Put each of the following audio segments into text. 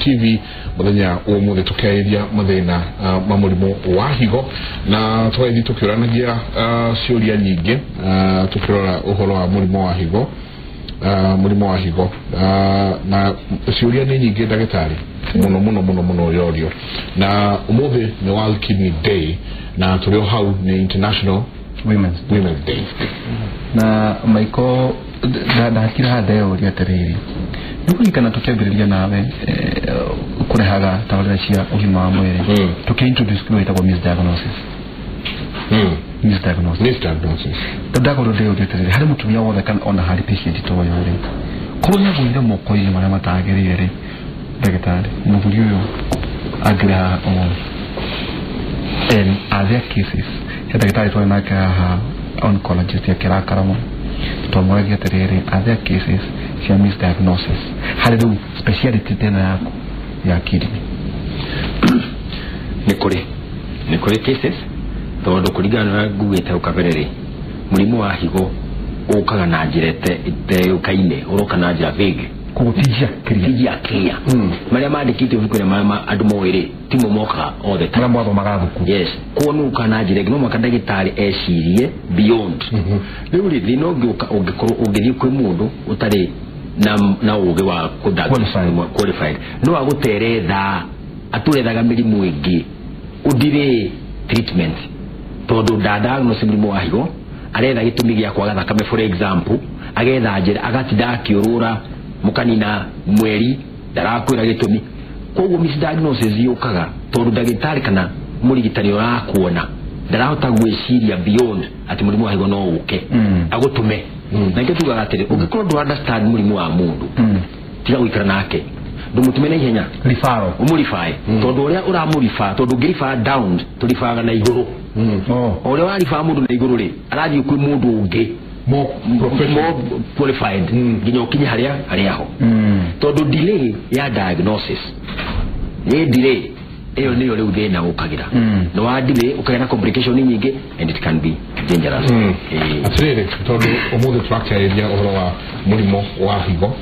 TV muthenya umuthi tukiaria mathina mamurimo wa higo na twaidi tukiranagia ciuria nyingi tukirora uhoro wa murimo wa higo na ciuria ni nyingi ndagitari muno yorio na umuthi ni World Kidney Day na tulio hau ni International Women's Day na maiko da kira hada uri atariri nuko kana tukebiriria nawe kurehaga tawala cia ugima wa mwiri tukintroduce kwita kwa misdiagnosis misdiagnosis tadagoro de uri atariri hari mutumia wothe kana ona hari patient to yore ko nyaguire moko yi mara matagirire ndagitari muvuri uyo agira and other cases ndagitari to na ka oncologist ya kira karamo to mwagi atariri other cases cia misdiagnosis hari do speciality tena yako ya kidney ni kuri cases tondu kurigana na gugita ukaberere murimo wa higo ukaga na njirete ukaine uroka na njira vague kutija kia maria mandikite ukure mama andu moire timo moka all the time mwa magabu yes kuonuka na njira no makandagitari ecirie beyond riu rithi no ungikoro ungithi kwi mundu utari na uge wa qualified no aguteretha aturethaga mirimu ingi udire treatment tondu dada no simirimu wa higo aretha gitumi gia kwaga thakame for example agetha njira agatida akiurura mukanina mweri darakwira gitumi koguo misdiagnosis yukaga tondu ndagitari kana murigitani urakuona darahota gwiciria beyond ati murimu wa higo no uke agutume na ngetuga atiri ugikorwo du understand murimu wa mundu tiga gwikara nake ndumutume na ihenya referral umurify tondu uria uramurifa tondu ngirifa down turifaga na iguru uria warifa mundu na iguru ri arathi kwi mundu ungi more qualified nginya ukinye haria ho tondu delay ya diagnosis ni delay eyo niyo riu thina ukagira no wa delay ukagera complication nyingi and it can be dangerous atirire tondu umuthi fracture ya uhoro wa murimo wa higo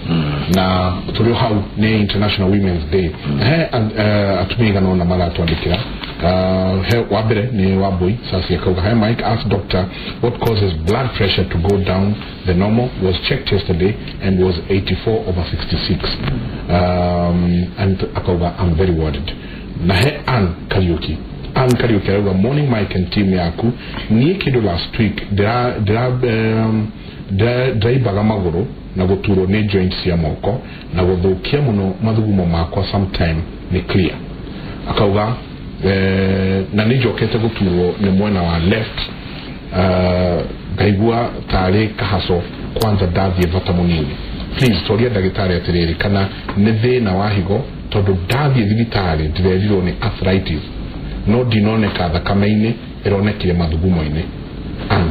na tulio hau ni International Women's Day atumiga no na mara twandikira wabere ni waboi sasa yakauga Mike asked doctor what causes blood pressure to go down. The normal was checked yesterday and was 84/66 and akauga I'm very worried na Ann Kariuki aruga morning Mike and team yaku ni kido last week draibaga maguru na guturo ni joints ya moko na guthukia muno mathugumo makwa sometime ni clear akauga na nijokete guturo ni mwena wa left gaigua tare kahaso kwanza dathie vata munini please toria ndagitari atiriri kana ni thina wa higo tondu dathie thibitari ndirerirwo ni arthritis no dinoneka thakame-ini ironekire mathugumo-ini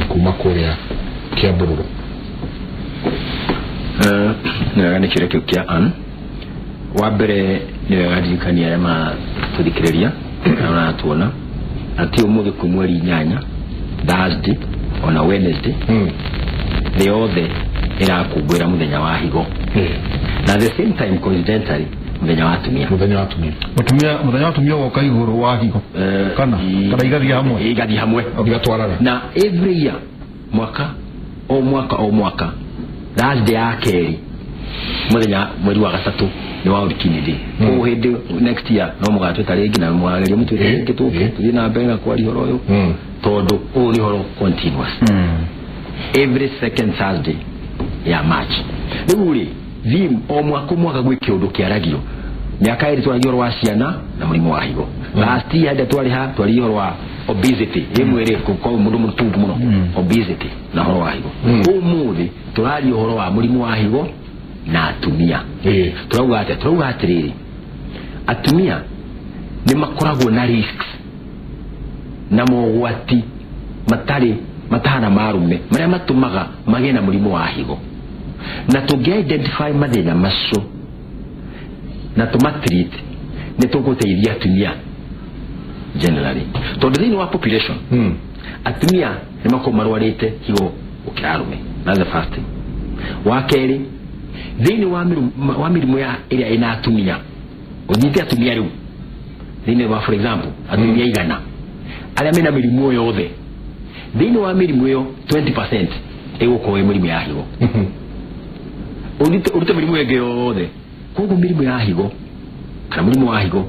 kuma kuria Kiambururu na ni kire kia an wabere ni radikania ya ma tudikiriria na tuona ati umuthi ku mweri 8 Thursday on a Wednesday the other ira kugwira muthenya wa higo na the same time coincidentally muthenya wa atumia woka iguru wa higo kana igathi hamwe igatwarana na every year mwaka Thursday ya keri muthenya mweri wa gatatu ni wa ukinidi ko hede next year no mugatwe tarigi na mwageria mutwire kitu na benga kwa rihoro yo todo o rihoro continuous every second Thursday ya March niburi vim o mwaka gwike undu kiaragio miaka iri twagiro wa ciana na murimo wa higo last year twari wa obesity yemwere ko mundu mutungu muno obesity na horo wa higo umuthi turari horo wa murimo wa higo na atumia turauga atiriri atumia ni makoragwo na risks na mogwati matana marume maria matumaga magena murimo wa higo na tuge identify mathina macio na tumatreat ni tuguteithia atumia generally tondu thini wa population atumia ni makomarwarite higo ukirarume na the first thing wa keri thini wa mirimu ya iria ina atumia onyite atumia riu thini wa for example atumia igana aria mena mirimu yothe thini wa mirimu yo 20% egoko we mirimu ya higo urute mirimu yege yothe kogo mirimu ya higo kana mirimu wa higo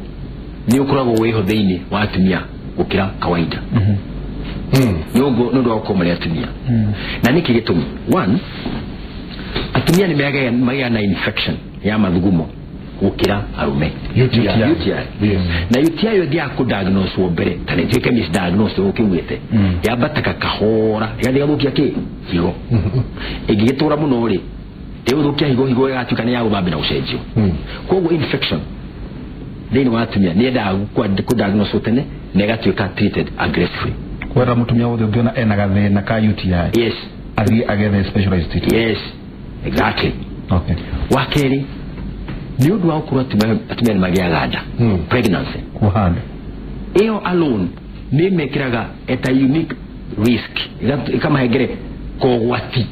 ni ukoragwo weho thini wa atumia gukira kawaida yogo no ndo ko mali atumia na niki gitumi one atumia ni mega na infection ya mathugumo gukira arume UTI. Yes. Na UTI yo dia ku diagnose wo bere kana tike misdiagnose wo kiwete ya bataka kahora ya dia gukia ki higo igitura muno ri teu gukia higo ya tukana ya ubabe na ucenjio kogo infection thini wa atumia ni enda ku diagnose tene negatuika treated aggressively kwera mutumia wothe ungiona ena gathina ka UTI. Yes, agethe specialized treatment. Yes, exactly. Okay. Wakeri ni undu wa ukuru atumia ni magiagada pregnancy kuhanda iyo alone ni mekiraga eta unique risk kama hegere kogwati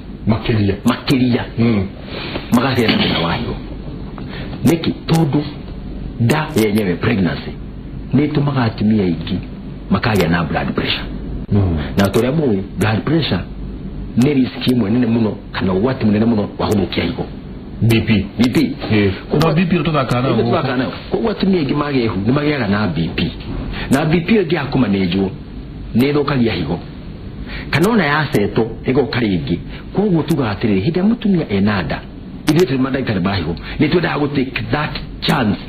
makiria magagera na wayo niki todo da yenyewe pregnancy ni tumaga atumia iki makaya na blood pressure na toria mu blood pressure ni risk imwe nene muno kana wati munene muno wa hudukia higo BP yes kuna BP utaka kana ko watumia iki magehu ni magera na BP egi akumanejwo ne thokagia higo kanona ya seto ego karingi koguo tugatirire hinde mutumia enada ithe madaikari bahigo ni twenda go take that chance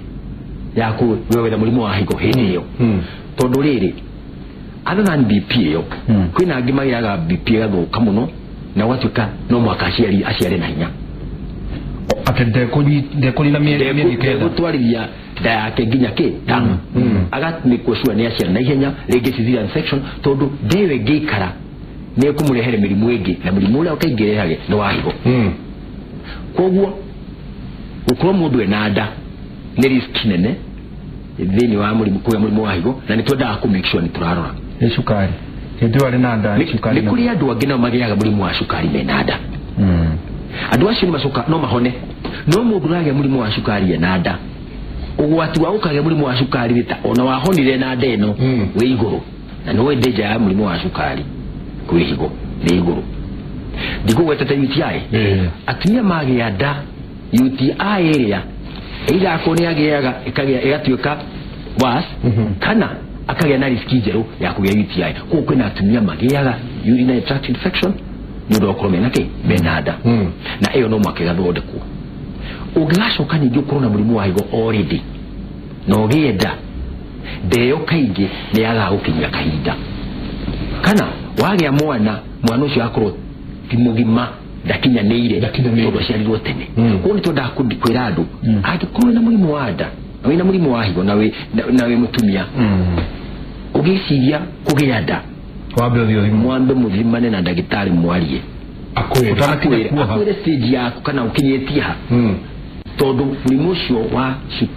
ya ku wewe murimu wa higo heniyo tondu riri ana na BP yo kwina ngima ya BP gathuka muno na watuka no mwaka aciari na hinya atende kuli na miezi kenda gutwarithia da yake nginya ki tano agatni kushua ni aciari na hinya rege cesarean section tondu dewe gikara ne kumurehere mirimu ege na mirimu ule ukaigirehage no wahigo koguo ukro mundu enada ni risk nene thini wa murimu wahigo na ni twenda ku make sure ni turarora sukari ndio ari nada sukari ni kuri andu angina magiaga murimu wa sukari menada andu acio ni macoka no mahone no mundu rage murimu wa sukari enada ugwati wa ukage murimu wa sukari rita ona wahonire na ndeno we iguru na no endeja ya murimu wa sukari kuhigo ni iguru digo wetete UTI atumia magi ya da UTI area ila akoni agiaga ikagia igatuika was kana akagia na risk njeru ya kugia UTI kuko na atumia magiaga urinary tract infection nudo okromena ke benada na eyo no mwakega thode ku ugigacoka ningi ukorona murimu wa higo already no gienda deyo kaingi ni aga ukinya kahinda kana wagia mwana ucio akorwo timugima dakinya neire odo ciarirwo tene ko ni tonda kwira andu agikorwo na murimu wa nda wina murimu wa higo nawe mutumia ugiciria kugia nda mwambe muthimane na ndagitari mwarie akwire stage yaku kana ukinyetie ha tondu murimu ucio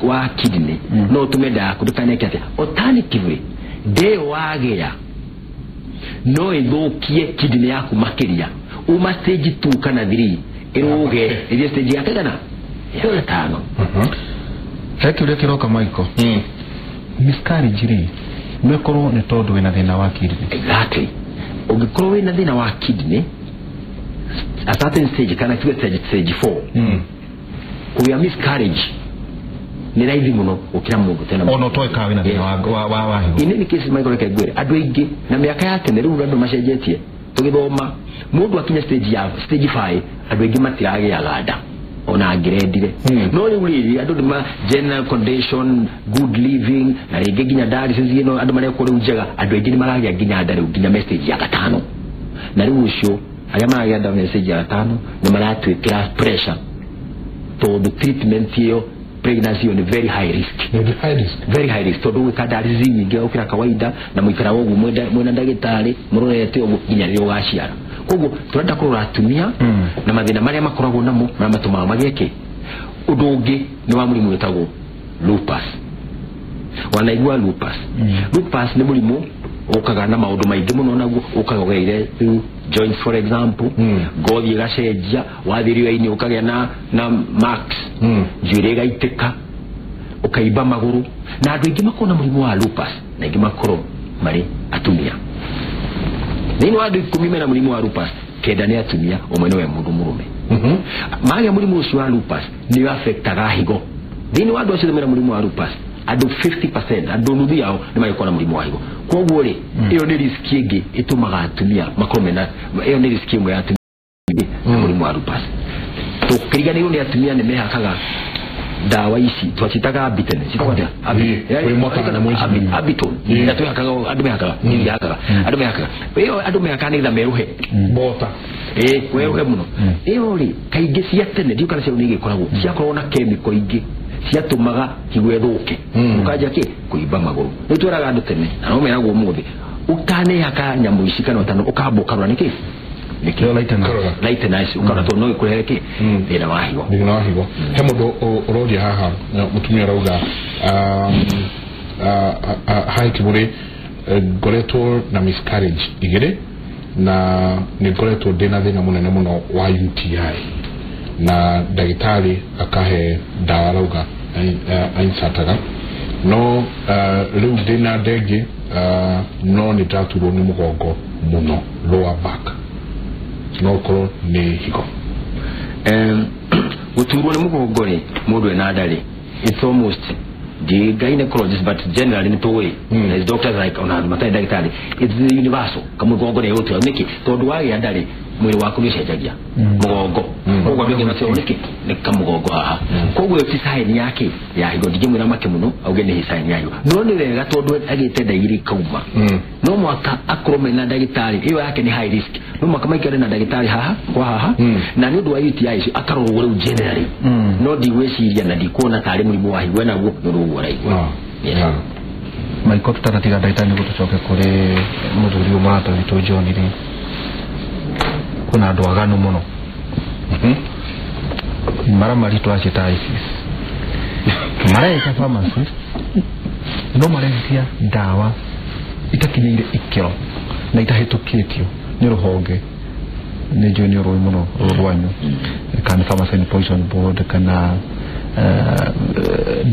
wa kidney no tumenda kudukaneke ati alternatively de wagea no ithukie kidney yaku makiria uma stage 2 kana 3 iruge ile stage ya kana ya tano ule kiroka Michael miskari jiri mekoro ne todo wena thina wa kidney exactly ugikoro wena thina wa kidney a certain stage kana kiwe stage 4 kuya miscarriage ni raithi muno ukira mundu tena ono toy ka wena thina wa higo ini kesi Michael kegwere andu aingi na miaka ya tene riu andu macenjetie tugithoma mundu akinya stage 5 andu aingi matirage ya gada ona grade no really andu ma general condition good living na rege ginya dialysis yino andu mare ko njega andu aingi marage ginya ndare ginya message ya gatano na riu ucio aria marage nda message ya gatano ni maratwikira pressure to the treatment yo pregnancy on very high risk to do ka dialysis nyingi ukira kawaida na muikara wogu mwena ndagitari murorete ogu ginya rio gaciara koguo turenda kurora atumia na mathina maria makoragwo namo na matuma mageke undu ungi ni wa murimu wetagwo lupus wanaigua lupus ni murimu ukaga na maundu maingi muno naguo ukagogeire joints for example gothi gacenjia wathirio ini ukagia na marks njire gaiteka ukaiba maguru na andu ingi makona murimu wa lupus na ingi makoro mari atumia nini wadu 10 mena murimu wa lupus kenda ni atumia omwene we mundu murume mari murimu ucio wa lupus ni affectaga higo nini wadu acio mena murimu wa lupus adu 50% adu nubi yao ni mayikona murimu wa higo kwa uguo ri iyo ni risk ingi itumaga atumia makomena iyo ni risk imwe ya atumia murimu wa lupus to kirigani ni atumia ni mehakaga dawa ici twacitaga abitene citwaga abiton natwehakaga andu mehakaga andu mehakaga iyo andu mehakaga ni meruhe bota wewe muno iyo ri kaingi cia tene ndio kana cia nigi koragwo cia korwo na chemical ingi ciatumaga kigwethuke ukaja ki kuiba maguru ni tweraga andu tene no meragwo muthi ukane haka nyamu ici kana utano ukamboka rwa niki nikio laite nice ukana to no ikureke ndina wahigo he mundu urodia haha mutumia rauga hai kiburi goreto na miscarriage igire na ni goreto dena munene muno wa UTI na dagitari akahe dawa rauga ainsataga no riu dena dege no ni taturo ni mugongo muno lower back noko ni higo uturu ni mugongo ni mundu ena ndari it's almost the gynecologist but generally ni towe as doctors like ona matai dagitari it's the universal kama mugongo ni yote niki tondu wa ya ndari mwili wako ni cenjagia mugongo mugongo ndio nasema niki ni kama mugongo haha kogwe ti sign yake ya higo ndigimwe na make muno auge ni sign yayo no ni wega tondu agite dairi kauma no mwaka akrome na dagitari iyo yake ni high risk no mwaka maikere na dagitari haha kwa haha na ni ndu wa UTI akarorwo ru generally no diweciria na dikuona tari mulimu wa higo na guo ndu waraigwa Michael tutatiga dagitari ni gutucoke kuri muthuri umata wito John ri kuna andu aganu muno mara marito acita ISIS mara eka pharmacy no marendia dawa itakinyire ikero na itahitukitio ni ruhonge ni junior muno rwanyu kana pharmacy poison board kana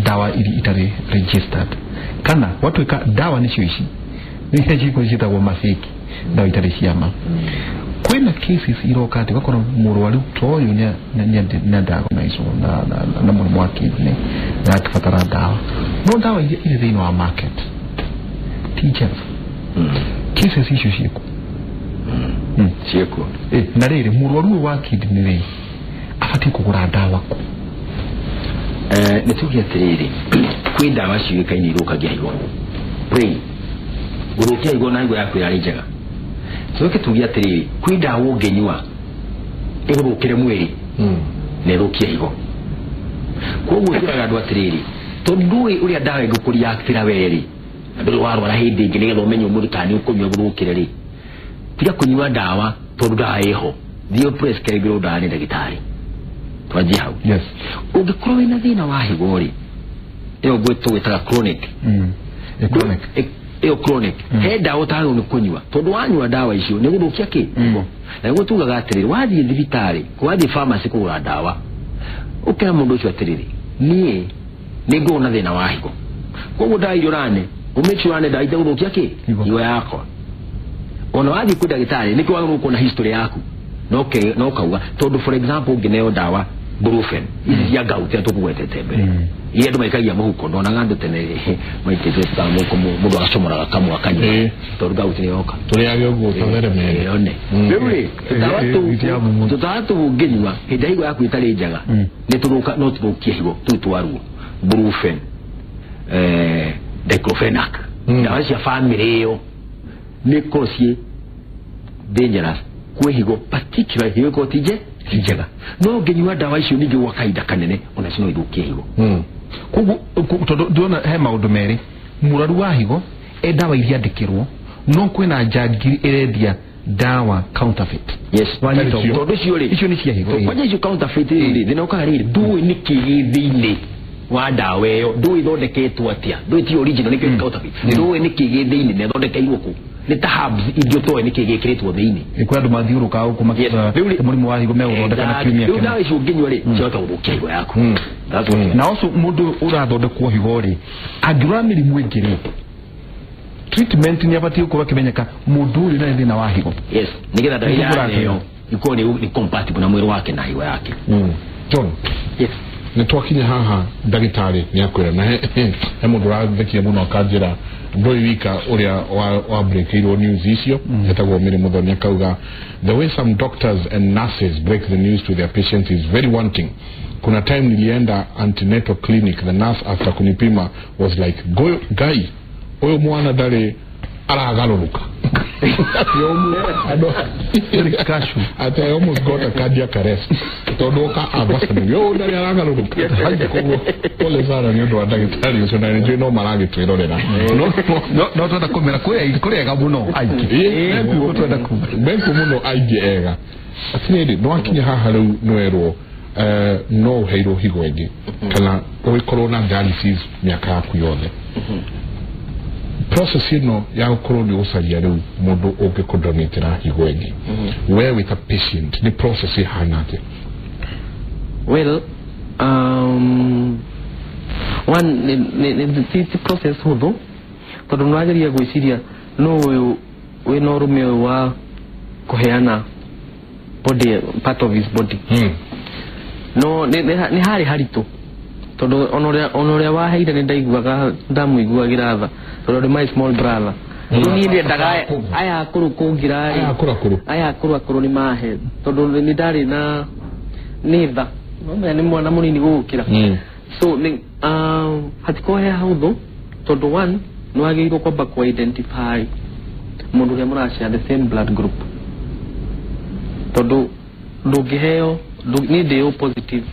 dawa ili itari registered kana watu eka dawa ni shishi ni hejiko jitagwo mafiki dawa itari ciama kwena cases irokati bakora murwaru toyo nya dawa na iso na mulimu wa kidney na akifatara dawa no dawa ile thino wa market teachers cases isho shiko na riri murwaru wa kidney ri afati kugura dawa ko netugia tiriri kwi dawa ciika ini irukagia higo pray urukia higo na higo yaku yari njega soke tugia tiriri kwi dawa ungenywa igurukire mwiri ne rukia higo kogwo turaga ndwa tiriri tondui uria dawa igukuri yaktira weri ndu warwara hindi ingi nigetho menyo murikani ukunywa gurukire ri tiga kunywa dawa tondu dawa iho thio prescribe dawa ni dagitari twaji hau yes ugikorwo wina thina wa higo ri iyo gwetu witaga chronic chronic he dawa utago ni kunywa tondu wanywa dawa icio ni gurukia ki na guo tugaga atiriri wathie thibitari wathie pharmacy kugura dawa ukira mundu ucio atiriri nie ni ngona thina wa higo koguo dawa icio rane umechuane dawa itagurukia ki higo yako ona wathie ku dagitari ni kwa nguko na history yaku no kauga tondu for example ngineo dawa brufen isi ya gauti atukugwetete mbere iye ndu maikagia muhuko ndona ngando tene maitete tamu ko mundu acomora kamwa kanyi tondu gauti ni yoka turi agyo guta mere mere one beure tutatu nginywa hidaigo yaku itari njaga ni turuka no turukie higo tutwaru brufen diclofenac dawa cia family yo nikosie dangerous kwe higo particular higo ko tije njega no nginywa dawa icio ningi wa kaida kanene ona cino ithukie higo kugu ndona he maundu meri muraru wa higo dawa iria ndikirwo no kwina njangiri irendia dawa counterfeit yes tondu cio ri icio ni cia higo kwaje icio counterfeit ri thina ukaga ri ndui ni kigithini wa dawa iyo ndui thondeketwo atia ndui ti original ni counterfeit ndui ni kigithini ne thondekeirwo ku ni ta hubs idio toe ni kigikiritwo thiini ikwa ndu mathiuruka uko makiza mulimu wa higo me uthondeka na kimia kimia dawa icio nginywa ri ciota gurukia higo yaku na oso mundu urathondekwo higori angirwa mirimu ingiri treatment ni abati uko bakimenyeka mundu uri na thina wa higo yes nigetha ndaira yo iko ni compatible na mwiri wake na higo yake John yes ni twakinya haha ndagitari ni akwira na he mundu rathekie muno kanjira ndoi wika uria wa breakirwo news icio etagwo miri muthonia kauga the way some doctors and nurses break the news to their patients is very wanting. Kuna time nilienda antenatal clinic, the nurse after kunipima was like guy oyo mwana dale aragaruka I almost got a cardiac arrest todoka abasani yo dale aragaruka ole sana nyondo wa daktari so na nje no marage twirorera no twenda kumera kurega muno aiki twenda benko muno aigi ega atini no akinya haha riu noerwo no heiro higo egi kana oikorwo na dialysis miaka yaku yothe process ino ya ukorwo ni usaria riu mundu ungikudonatira higo egi where with a patient ni process ihanate well one the process huthu tondu nwageria gwiciria no we no rume wa kuheana body part of his body no ni hari haritu tondu onoria waheire ni ndaiguaga ndamuiguagira tha tondu my small brother ni ndi ndaga aya akuru kungira aya akuru ni mahe tondu ni ndari na nitha no ni mwana munini gukira so ni hatikohe hauthu tondu one no agirwo kwamba ku identify mundu ria murashia the same blood group tondu ndugiheo ni D O positive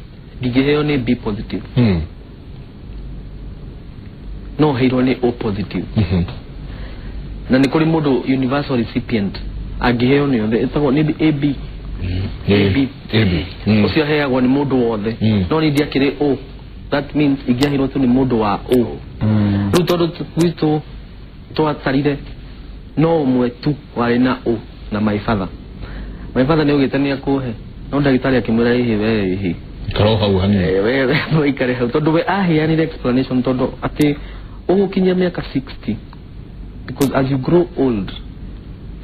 digiheo ni B positive no heiro ni O positive na ni kuri mundu universal recipient agiheo ni yothe etagwo ni AB ucio heagwo ni mundu wothe no ni ndiakire O that means igiahirwo tu ni mundu wa O riu tondu gwitu twatarire no umwe tu wari na O na my father ni ugitania kuhe no ndagitari akimwira hihi karoha uhani wewe ikare hau tondu we ahianire explanation tondu ati ugukinya miaka 60 because as you grow old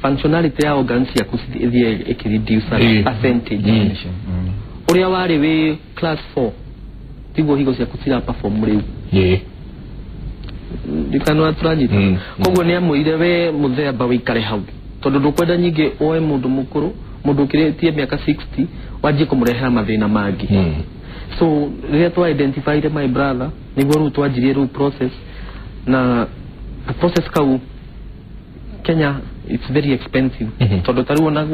functionality ya organs yaku ithie ikireduce percentage uria wari we class 4 tigo higo cia kutira perform riu dikano atraji koguo ni amuire we muthemba wikare hau tondu ndukwenda nyingi oe mundu mukuru mundu kiretie miaka 60 wajie kumurehera mathina mangi so riria twa identify my brother niguo ru twajirie ru process na process kau Kenya it's very expensive tondu tariwo na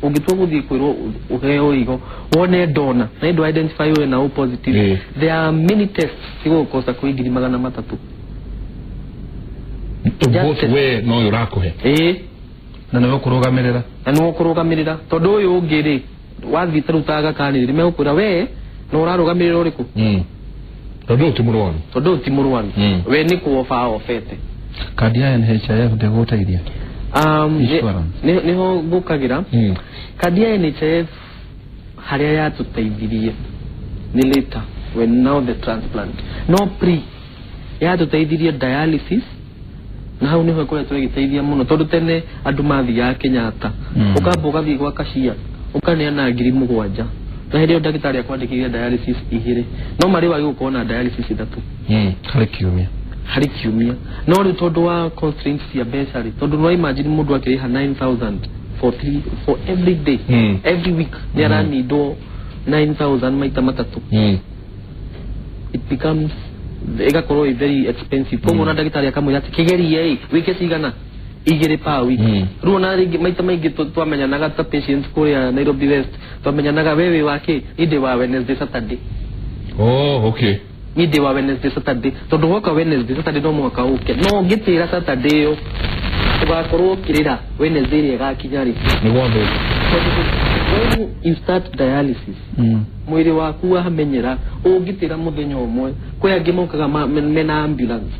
ugitwa guthie kwirwo uheo igo wone dona na ndo identify we na O positive there are many tests igukosa kuigiri 300 both we no yurakuhe na no kurugamirira tondu uyu ungiri wathi tarutaga kaniri meukura we no urarugamirira uriku tondu ti murwaru we ni kuofa ofete kadi ya NHIF ndegutairia niho gukagira kadi ya NHIF haria ya tuteithirie ni later when now the transplant no pre ya tuteithirie dialysis na hau niho kwa twegiteithia muno tondu tene andu mathi ya Kenyatta ukamba ugathi gwa kashia ukaneana 7,000 na hiyo daktari akwandikiria dialysis 2 no mari wagi ukona dialysis 3 hari kiumia no ri tondu wa constraints ya besari tondu no imagine mundu akiriha 9,000 for every day every week ni arani do 9,000 maita matatu it becomes igakorwo very expensive koguo na daktari akamwira ati kigerie wike cigana igire pa wiki ruona ringi maita maingi twamenyanaga ta patients kuria Nairobi West twamenyanaga wewe wake inde wa Wednesday Saturday okay inde wa Wednesday Saturday tondu woka Wednesday Saturday no mwaka uke no ngitira Saturday yo tugakorwo kirira Wednesday ri gakinyari ni wando when you start dialysis mwiri waku wamenyera ungitira muthenya umwe kwe angi mokaga mena ambulance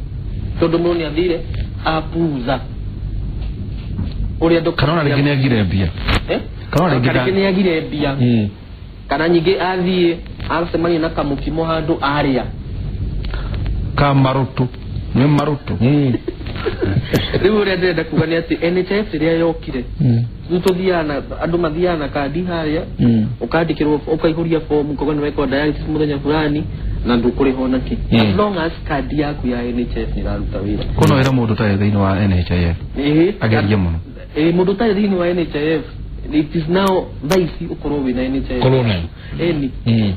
tondu mundu ni athire apuza uria ndo kanona rigine agire mbia kanona rigine agire mbia kana nyingi athie aracemania na kamukimo handu aria kamarutu ni marutu riu ria ndenda kuga ni ati NHF ria yokire tutothiana andu mathiana kandi haria ukandikirwo ukaihuria form kogo ni wekwa dialysis muthenya fulani na ndukuriho naki as long as kandi yaku ya NHF iraruta wira kono wira mundu ta thiini wa NHF agerie muno mundu ta thiini wa NHF it is now vaisi ukorwo wina NHF corona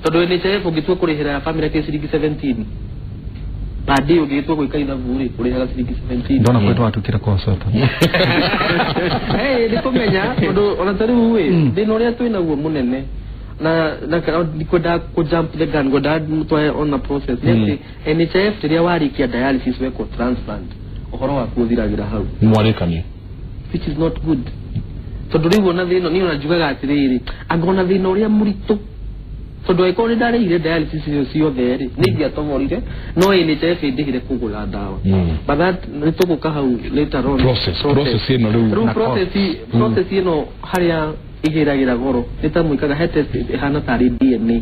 tondu NHF ungitua kurihira family yake ciringi 17 badi ugitua gwika ithabu ri kurihira ciringi 17 ndona kwetu atukira consult ndikumenya tondu ona tariu we thina uria twinaguo munene na nikwenda ku jump the gun goda mutwae on a process yes NHF ria warikia dialysis weko transplant uhoro wa kuthiragira hau mwarekani which is not good tondu riu ona thina ni unajugaga atiriri angona thina uria muritu tondu eko ni ndareire dialysis cio theri ni ngia tomorire no NHF ndigire kugura dawa but that nituguka hau later on process ino riu process ino haria igiragira goro nita muikaga test hana tari DNA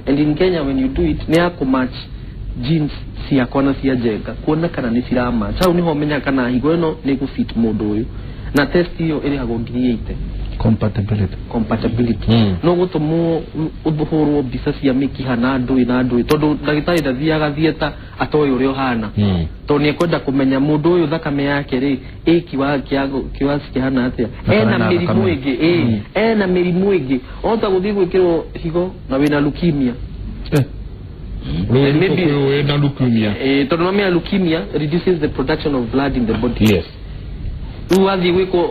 and in Kenya when you do it ni akumatch genes cia kona cia jenga kuona kana ni cirama chau ni ho menya kana higo ino ni ku fit mundu uyu na test iyo iri hago ngiri 8 compatibility no gutumu ubuhuru bisa cia mikiha na ndui tondu ndagitari ndathiaga thieta atoy urio hana to ni kwenda kumenya mundu uyu thakame yake ri kiwa kihana atia ena mirimu ingi ena mirimu ingi ota guthii gwikirwo higo na wina leukemia maybe wina leukemia tondu mamia leukemia reduces the production of blood in the body yes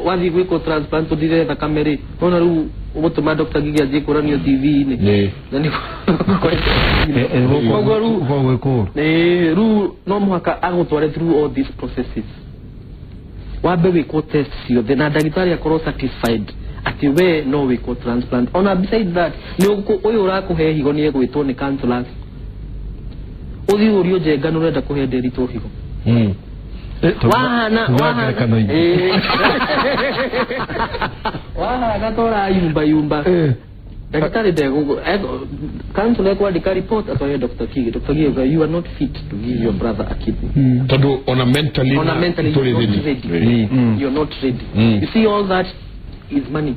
wathi gwiko transplant udire thakame ri ona ru ugutuma Dr. Gigi aje kuranio TV ni na ni ru no mwaka agutware through all these processes wabe wiko test cio the ndagitari akorwo certified ati we no wiko transplant ona beside that ni uyu urakuhe higo ni egwitwo ni counselors uthi urio jenga no renda kuhe derito higo wahana tora yumba daktari dego council kwa dika report atoye Dr. Gigi you are not fit to give your brother a kidney tondu ona mentally you are not ready you see all that is money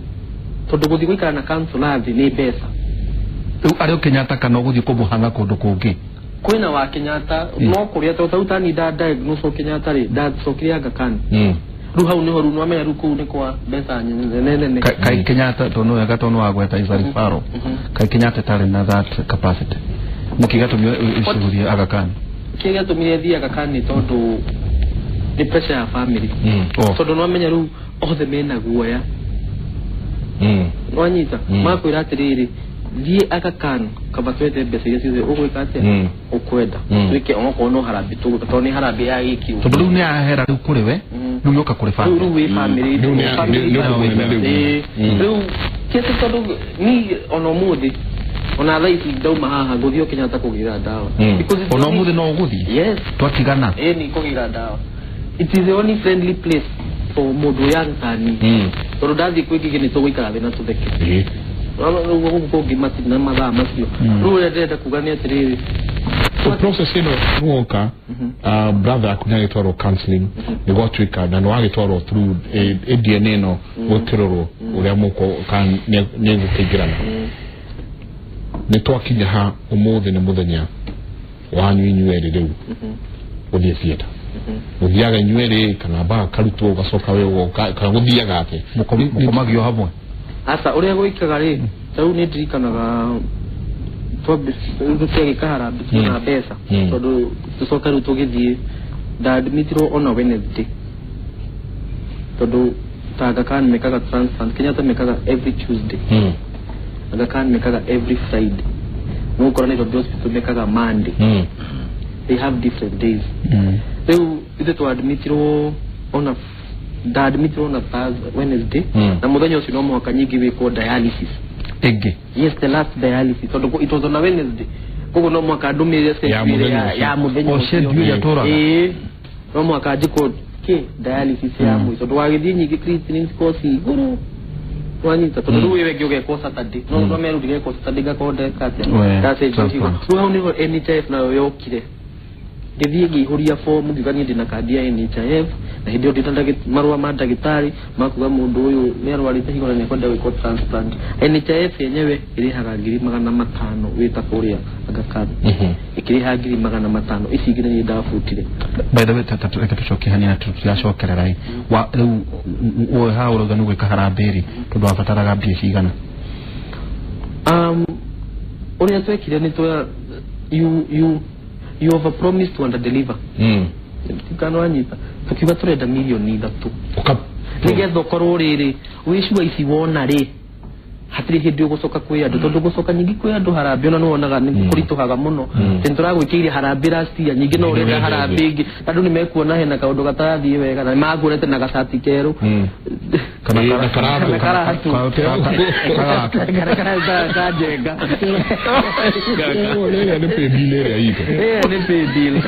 tondu guthi gwikara na council athi ni pesa ario Kenyatta kana guthi kubuhanga kundu kungi kwina wa Kenyatta no kuria tota ni da diagnose Kenyatta ri da sokria Aga Khan ru hau ni horu no amenya ru ku ni kwa besa nene kai Kenyatta to no yaga to no agweta izari faro kai Kenyatta tare na that capacity mukigatumia ishuhudia Aga Khan kigatumia thia Aga Khan ni tondu ni pressure ya family tondu no amenya ru othe mena guoya no nyita makwira atiriri thie Aga Khan kaba twete besa yesize ugwika atia ukwenda twike onko no harabi tu to ni harabi ya iki to bulu ni ahera ru kuri we nu yoka kuri family ru we family ru kesi todo ni onomudi ona laiti dauma haha guthio Kenyatta kugira dawa because onomudi no guthi yes twatigana ni kugira dawa it is the only friendly place for mudu yantani to ndathi kwiki ni to gwikara thina tutheke ko gimati na madha masio rule ndenda kugania atiriri so process ino nuoka brother akunya toro counseling ni gwatwika na no agitoro through DNA no gutiroro uria muko kan ne gukigirana ni twakinya ha umuthi ni muthenya wanyu inywere riu uthie theater uthiaga inywere kana ba karutwo gacoka wewo kana guthiaga ate mukomagio hamwe asa uria gwikaga ri tau ni ndirikanaga twabisege kahara bituna pesa tondu tucoka ru tugithie admitro on a Wednesday tondu Aga Khan mekaga transplant Kenyatta mekaga every Tuesday Aga Khan mekaga every Friday no corona hospital mekaga Monday they have different days so either to admitro on a admitro on a Thursday Wednesday na muthenya ucio no mwaka nyingi wiko dialysis yes the last dialysis so it was on a Wednesday kogo no mwaka ndumire ya muthenya ucio ya tora no mwaka jiko ke dialysis ya mwiso twagithie nyingi creatinine course iguru wanyita tondu wewe gyoge ko Saturday no meru dige ko Saturday ga ko de kati that's so ni ho NHIF na yokire ndithigi huria form ngigani ndina kandi ya NHIF na hindio nditandage marua ma ndagitari makuga mundu uyu ni arwarite higo na kwenda wiko transplant NHIF yenyewe irihaga 500 wita kuria agakana ikiriha 500 ici igire ni ndafutire by the way tatu ekatucoke hani na tuyacokera rai wa riu wo hawo ganu gwika harambiri tondu afataraga mbia cigana uria twekire ni twa you over promised to under deliver tikano anyita tukiba turenda milioni 3 nigetho korwo riri wishwa isi wona ri hatiri hindi ugucoka kwi andu tondu gucoka nyingi kwi andu harambe ona nuonaga ni kurituhaga muno tindura gwikire harambe rastia nyingi no urenda harambe ingi andu ni mekuona hena kaundu gatathie wega na magurete na gacati keru kana karajenga ni pedile ya ito ni pedile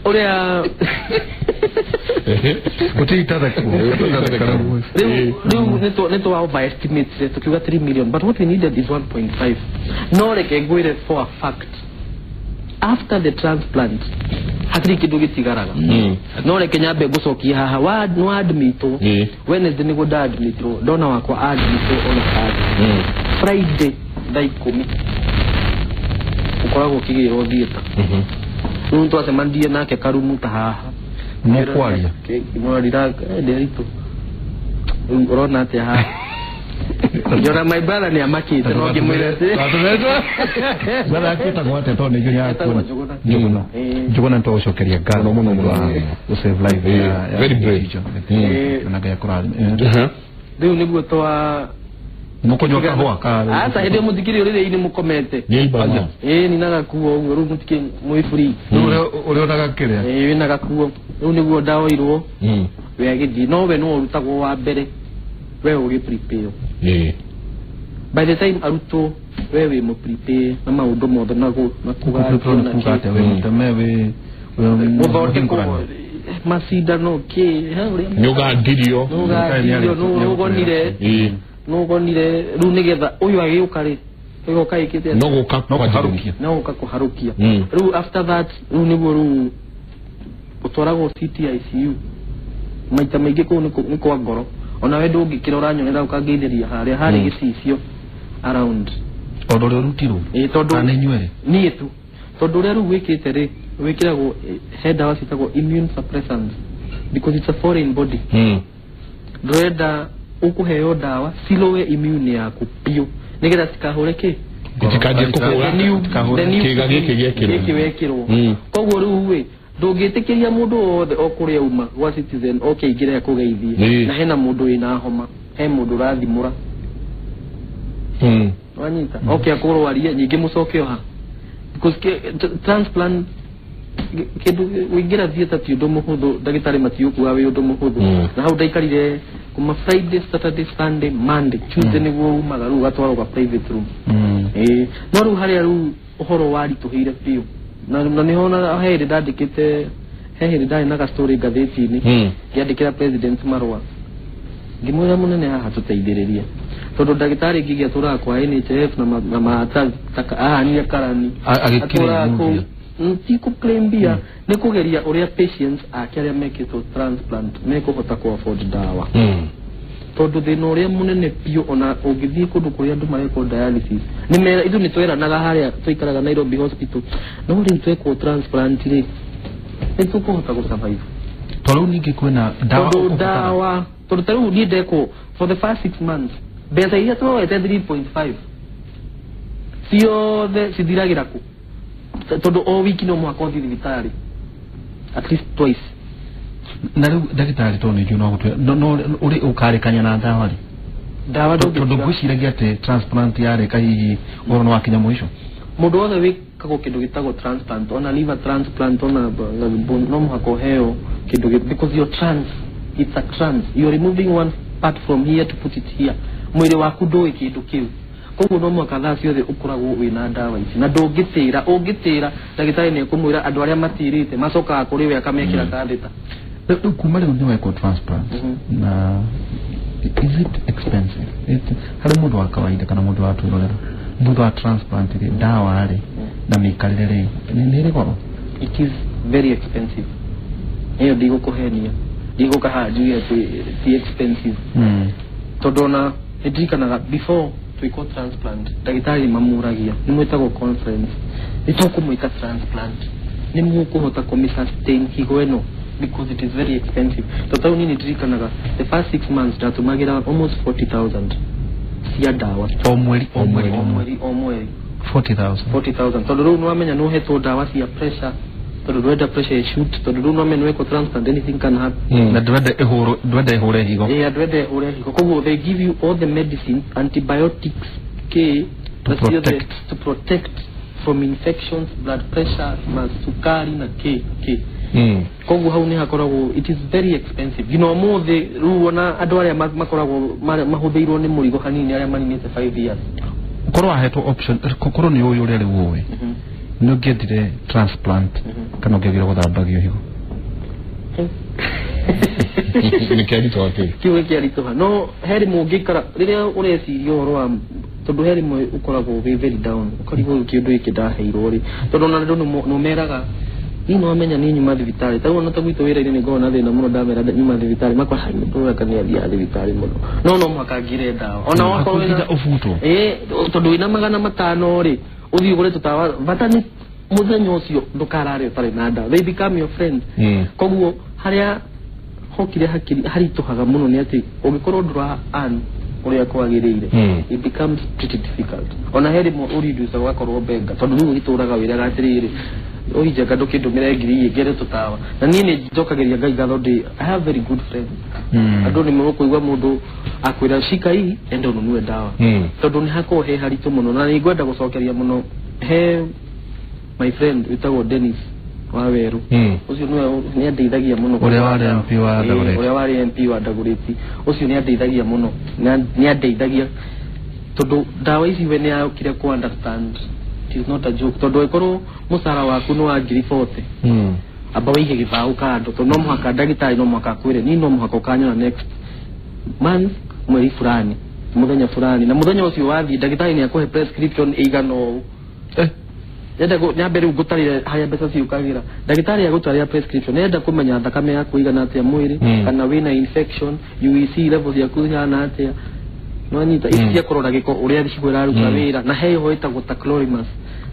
uria utitaka neto overestimate tukiwa 3 million but what we needed is 1.5 no like gwire for a fact after the transplant hatiri kidu gitigaraga no like nyambe gucokia haha wa admito Wednesday nigo da admito dona wakwa admito on Friday dai 10 ukorago kigiro dieta nuntu asemandie nake karumu tahaha mokwaria kimorira derito urona ate ha Jora my brother ni amakite no ngimwirete bala akita gwate to ni junya njuguna nto shokeria gano muno to save life very brave na gaya kurali ndio niguo twa mukonyo kahwa ka hata hede muthikiri urire ini mukomete ni naga kuo uru mutiki muifuri uri naga kire ni naga kuo ru niguo daoirwo wegidi no we no urutagwo wa mbere we uri prepare by the time aruto we mu prepare na maundu mothe nago nakugate we mtemewe muthonde ko masida no ke nyuga dirio no gonire nugonire ru nigetha uyu agiukari uyu kaikite no guka kuharukia ru after that ru niguo ru utorago CTICU maita maingi ko ni kwa ngoro ona we ndungikira uranyonera ukangeithiria haria hari gicicio around odo rutiro tondu anenywere ni tu tondu ria ru wikite ri wikirago head dawa citagwo immune suppressants because it's a foreign body ndrenda ukuheo dawa silowe immune yaku pio nigetha cikahureke itikaje kuhura kigagikirwo koguo riu we ndungitikiria mundu wothe okuria uma wa citizen okay ngire kugeithie na hena mundu ina homa he mundu rathimura wanyita okay akurwaria nyingi mucokeo ha because transplant kindu wingira thieta ti undu muhuthu ndagitari matiukuwa wi undu muhuthu na hau ndaikarire kuma Friday Saturday Sunday Monday Tuesday niguo umaga ru gatwaro kwa private room no ru haria ru uhoro wari tuhire pio na ni hona heri ndandikite heri ndari na story gatheti-ini yandikira president marwa ngimwira munene haha tuteithiriria tondu ndagitari ngigia tura kwa NHIF na mata ni akarani agikira ntiko claimbia ni kugeria uria patients akaria mekito transplant mekuhota ku afford dawa tondu thina uria munene pio ona ungithie kundu kuria andu mareko dialysis ni mera ithu ni twiranaga haria twikaraga Nairobi hospital no ri tweko transplant ri nitukuhota ku survive tondu ningi kwena dawa tondu taru ni deko for the first 6 months beta iya to ete 3.5 sio the sidiragira ku tondu o wiki no mwaka uthi thibitari at least twice na riu ndagitari to ni juno gutwe no uri ukarekanya na dawa tondu gwiciragia ate transplant yare kai orono wakinya mwisho mundu wothe wikago kindu gitago transplant ona liver transplant ona no mwaka heo kindu because you're trans it's a trans you're removing one part from here to put it here mwiri waku ndoi kindu kiu koguo no mwaka thaa ciothe ukoragwo wina dawa ici na ungitira ndagitari ni kumwira andu aria matirite macokaga kuri we akamekira kathita kuma riu ni weko transplant na is it expensive? Hari mundu wa kawaida kana mundu wa twirorera mundu wa transplant dawa ari na mikalire ni goro? It is very expensive. Hiyo digo kuhenia digo kahajia ti expensive. Todona edikana before to go transplant dagitari mamuragia nimwetago conference itoko mwita transplant nimuko hota komisa sustain higoeno because it is very expensive. Totau nini dirikanaga the first 6 months datumagira almost 40,000 sia dawa omweri 40,000 todoro no amenya no heto dawa sia pressure todoro da pressure shoot todoro no amenya ko transplant anything can happen na dwede ehore higo dwede ehore higo ko they give you all the medicine antibiotics to protect from infections, blood pressure, sukari na K. Kongo hauni hakorago, it is very expensive. You know more the ruona adware makorago mahudeiro ni murigo hanini ya manimete 5 years. Koro aheto option koro ni oyo rere wowe. No get the transplant kana gegira godabagio higo. Ni kali to ati. Kiwe kali to no heri mugikara riria uresirio roa tondu heri mo ukorago very down ukarigo kindu ikidaheirwo ri tondu na no meraga ni no amenya ni nyuma thibitari tawo no tagwito wira ine ngo na thina muno ndamera nyuma thibitari makwa hanyu to akania bia thibitari muno no makagire dawa ona wako wira ufuto tondu ina magana matano ri uthi ugure tutawa batani muthenya ucio ndukarare utari na dawa they become your friend koguo haria hokire hakiri hari tuhaga muno ni ati ugikorwo ndura an uria kwagirire it becomes pretty difficult ona heri mo uridusa wakorwo benga tondu riu gituraga wira gatirire orija kado kindu mirengiri igere tutawa na nini njokageria ngai gathodi I have very good friends ando ni mo kuigwa mundu akwira shika hii ende ununue dawa tondu ni hako he harito muno na ni gwenda gucokeria muno he my friend utago Dennis waweru ucio ni andeithagia muno uria wari MP wa Dagoretti uria wari MP wa Dagoretti ucio ni andeithagia muno ni andeithagia tondu dawa ici we ni akire ku understand it is not a joke tondu ikoro musara waku no wa 40 aba ihe gibau kando tondu no muhaka ndagitari no muhaka kwire ni no muhaka ukanya next month mweri fulani muthenya fulani na muthenya ucio wathi ndagitari ni akuhe prescription igano yenda go nyambere ugutari haya besa si ukagira ndagitari agutari prescription yenda kumenya thakame yaku igana atia mwiri kana wina infection UEC levels yaku hana atia no nyita isia korora giko uria thigwira ruta wira na heyo etagwo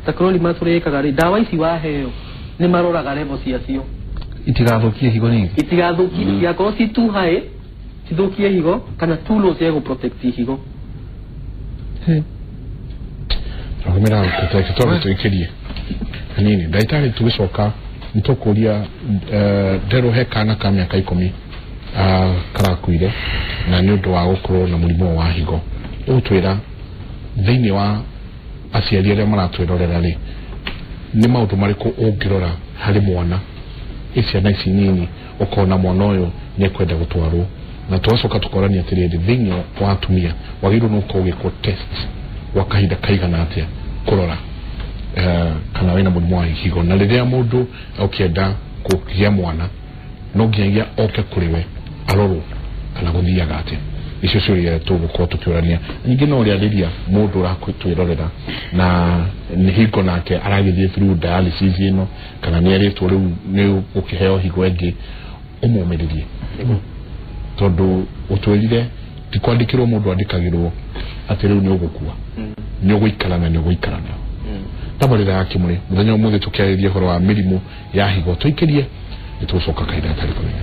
tacrolimus uria ikagari dawa ici waheo ni maroraga levels yacio itigathukie higo ningi itigathukie yako si tu hae tidhukie higo kana tu lo cia go protect higo Akamera kuteketoa tuikirie nini daitari tugicoka nitokuria dero hekana ka miaka 10 karakuire na ni undu wa gukorwo na murimo wa higo utwira thiini wa aciari aria maratwirorera ri ni maundu mariku ungirora hari mwana ciana ici nini ukona mwana uyu ni kwenda gutwarwo na twacoka tukorania atiriri thiini wa atumia wagirwo no kugikwo test wakahinda kaigana atia kurora kana wina murimu wa higo na riria mundu ukienda kugia mwana no nginya oke kuriwe aroro kana guthiaga atia icio ciuria tugukorwo tukiurania nyingi no ria riria mundu urakutwirorera na ni higo nake aragithie through dialysis ino kana ni aritwo riu ni ukiheo higo engi umumiririe tondu utwirire tikwandikirwo mundu andikagirwo ati riu ni ugukua ni uguikarana ni uguikarana tabarira yake muri muthenya umwe tukiaririe horo wa mirimu ya higo tuikirie nitucoka kaida tari kumenya